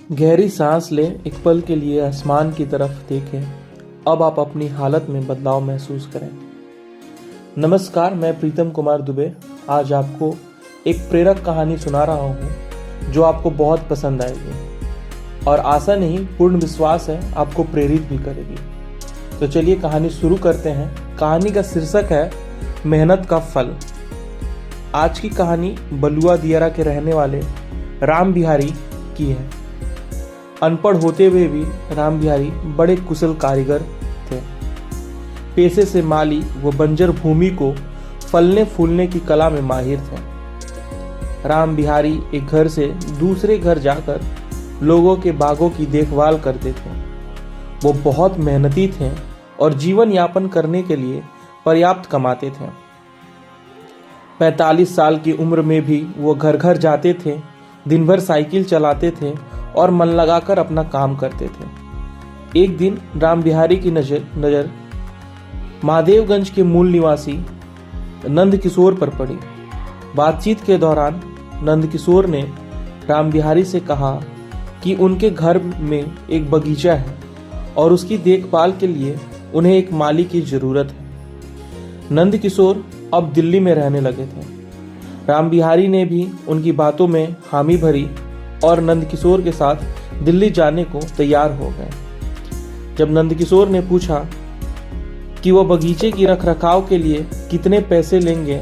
गहरी सांस लें, एक पल के लिए आसमान की तरफ देखें। अब आप अपनी हालत में बदलाव महसूस करें। नमस्कार, मैं प्रीतम कुमार दुबे आज आपको एक प्रेरक कहानी सुना रहा हूँ जो आपको बहुत पसंद आएगी और आशा नहीं पूर्ण विश्वास है आपको प्रेरित भी करेगी। तो चलिए कहानी शुरू करते हैं। कहानी का शीर्षक है मेहनत का फल। आज की कहानी बलुआ दियारा के रहने वाले राम बिहारी की है। अनपढ़ होते हुए भी राम बिहारी बड़े कुशल कारीगर थे। पेशे से माली व बंजर भूमि को फलने फूलने की कला में माहिर थे। राम बिहारी एक घर से दूसरे घर जाकर लोगों के बागों की देखभाल करते थे। वो बहुत मेहनती थे और जीवन यापन करने के लिए पर्याप्त कमाते थे। 45 साल की उम्र में भी वो घर घर जाते थे, दिन भर साइकिल चलाते थे और मन लगाकर अपना काम करते थे। एक दिन राम बिहारी की नजर महादेवगंज के मूल निवासी नंद किशोर पर पड़ी। बातचीत के दौरान नंद किशोर ने राम बिहारी से कहा कि उनके घर में एक बगीचा है और उसकी देखभाल के लिए उन्हें एक माली की जरूरत है। नंद किशोर अब दिल्ली में रहने लगे थे। राम बिहारी ने भी उनकी बातों में हामी भरी और नंद किशोर के साथ दिल्ली जाने को तैयार हो गए। जब नंद किशोर ने पूछा कि वह बगीचे की रखरखाव के लिए कितने पैसे लेंगे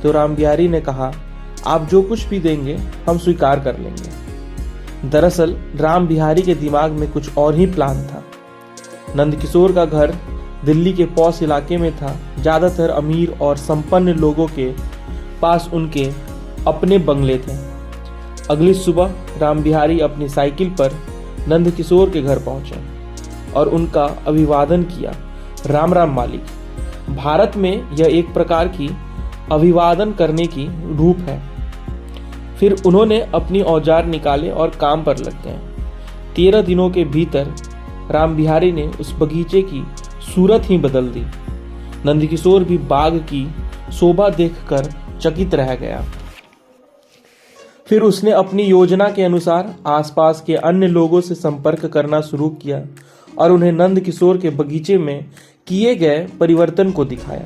तो राम बिहारी ने कहा, आप जो कुछ भी देंगे हम स्वीकार कर लेंगे। दरअसल राम बिहारी के दिमाग में कुछ और ही प्लान था। नंद किशोर का घर दिल्ली के पॉश इलाके में था। ज्यादातर अमीर और संपन्न लोगों के पास उनके अपने बंगले थे। अगली सुबह राम बिहारी अपनी साइकिल पर नंद किशोर के घर पहुंचे और उनका अभिवादन किया। राम राम मालिक। भारत में यह एक प्रकार की अभिवादन करने की रूप है। फिर उन्होंने अपनी औजार निकाले और काम पर लग गए। 13 दिनों के भीतर राम बिहारी ने उस बगीचे की सूरत ही बदल दी। नंद किशोर भी बाग की शोभा देखकर चकित रह गया। फिर उसने अपनी योजना के अनुसार आसपास के अन्य लोगों से संपर्क करना शुरू किया और उन्हें नंद किशोर के बगीचे में किए गए परिवर्तन को दिखाया।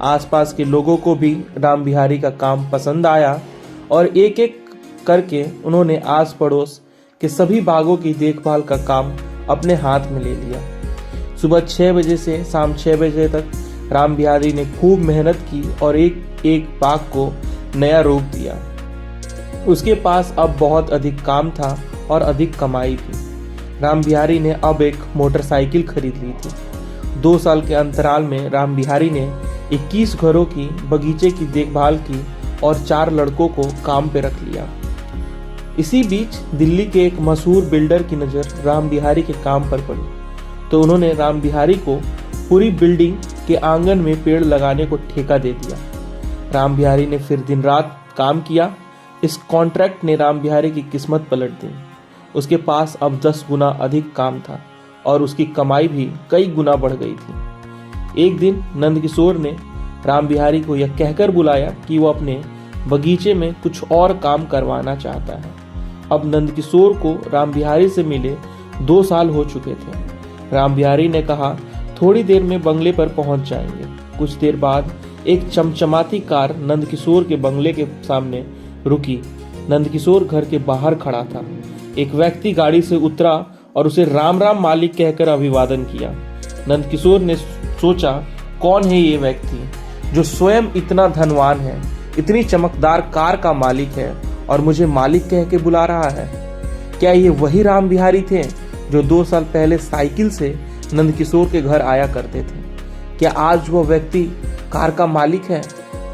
आसपास के लोगों को भी राम बिहारी का काम पसंद आया और एक एक करके उन्होंने आस पड़ोस के सभी बागों की देखभाल का काम अपने हाथ में ले लिया। सुबह 6 बजे से शाम 6 बजे तक राम बिहारी ने खूब मेहनत की और एक एक बाग को नया रूप दिया। उसके पास अब बहुत अधिक काम था और अधिक कमाई भी। राम बिहारी ने अब एक मोटरसाइकिल खरीद ली थी। 2 साल के अंतराल में राम बिहारी ने 21 घरों की बगीचे की देखभाल की और 4 लड़कों को काम पे रख लिया। इसी बीच दिल्ली के एक मशहूर बिल्डर की नज़र राम बिहारी के काम पर पड़ी तो उन्होंने राम बिहारी को पूरी बिल्डिंग के आंगन में पेड़ लगाने को ठेका दे दिया। राम बिहारी ने फिर दिन रात काम किया। इस कॉन्ट्रैक्ट ने राम बिहारी की किस्मत पलट दी। उसके पास अब 10 गुना अधिक काम था और उसकी कमाई भी कई गुना बढ़ गई थी। एक दिन नंद किशोर ने राम बिहारी को यह कहकर बुलाया कि वो अपने बगीचे में कुछ और काम करवाना चाहता है। अब नंद किशोर को राम बिहारी से मिले 2 साल हो चुके थे। राम बिहारी ने कहा, थोड़ी देर में बंगले पर पहुंच जाएंगे। कुछ देर बाद एक चमचमाती कार नंद किशोर के बंगले के सामने रुकी। नंद किशोर घर के बाहर खड़ा था। एक व्यक्ति गाड़ी से उतरा और उसे राम राम मालिक कहकर अभिवादन किया। नंद किशोर ने सोचा, कौन है ये व्यक्ति जो स्वयं इतना धनवान है, इतनी चमकदार कार का मालिक है और मुझे मालिक कह के बुला रहा है। क्या ये वही राम बिहारी थे जो 2 साल पहले साइकिल से नंद किशोर के घर आया करते थे? क्या आज वो व्यक्ति कार का मालिक है?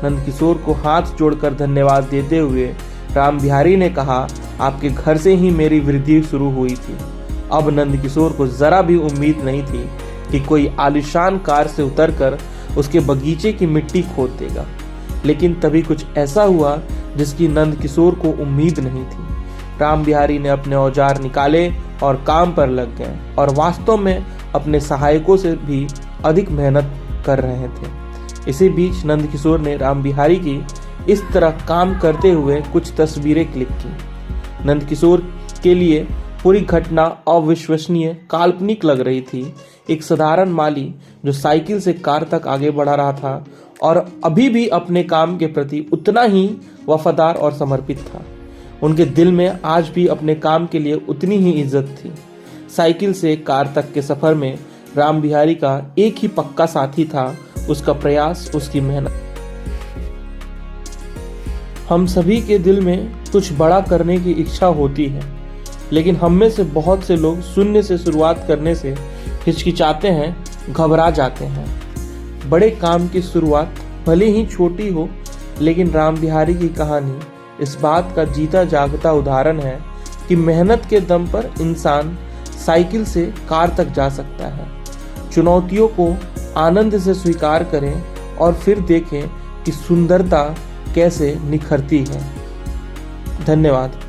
नंद किशोर को हाथ जोड़कर धन्यवाद देते हुए राम बिहारी ने कहा, आपके घर से ही मेरी वृद्धि शुरू हुई थी। अब नंद किशोर को जरा भी उम्मीद नहीं थी कि कोई आलिशान कार से उतरकर उसके बगीचे की मिट्टी खोद देगा, लेकिन तभी कुछ ऐसा हुआ जिसकी नंद किशोर को उम्मीद नहीं थी। राम बिहारी ने अपने औजार निकाले और काम पर लग गए और वास्तव में अपने सहायकों से भी अधिक मेहनत कर रहे थे। इसी बीच नंद किशोर ने राम बिहारी की इस तरह काम करते हुए कुछ तस्वीरें क्लिक की। नंद किशोर के लिए पूरी घटना अविश्वसनीय, काल्पनिक लग रही थी। एक साधारण माली जो साइकिल से कार तक आगे बढ़ा रहा था और अभी भी अपने काम के प्रति उतना ही वफादार और समर्पित था। उनके दिल में आज भी अपने काम के लिए उतनी ही इज्जत थी। साइकिल से कार तक के सफर में राम बिहारी का एक ही पक्का साथी था, उसका प्रयास, उसकी मेहनत। हम सभी के दिल में कुछ बड़ा करने की इच्छा होती है, लेकिन हम में से बहुत से लोग शून्य से शुरुआत करने से हिचकिचाते हैं, घबरा जाते हैं। बड़े काम की शुरुआत भले ही छोटी हो, लेकिन राम बिहारी की कहानी इस बात का जीता जागता उदाहरण है कि मेहनत के दम पर इंसान साइकिल से कार तक जा सकता है। चुनौतियों को आनंद से स्वीकार करें और फिर देखें कि सुंदरता कैसे निखरती है। धन्यवाद।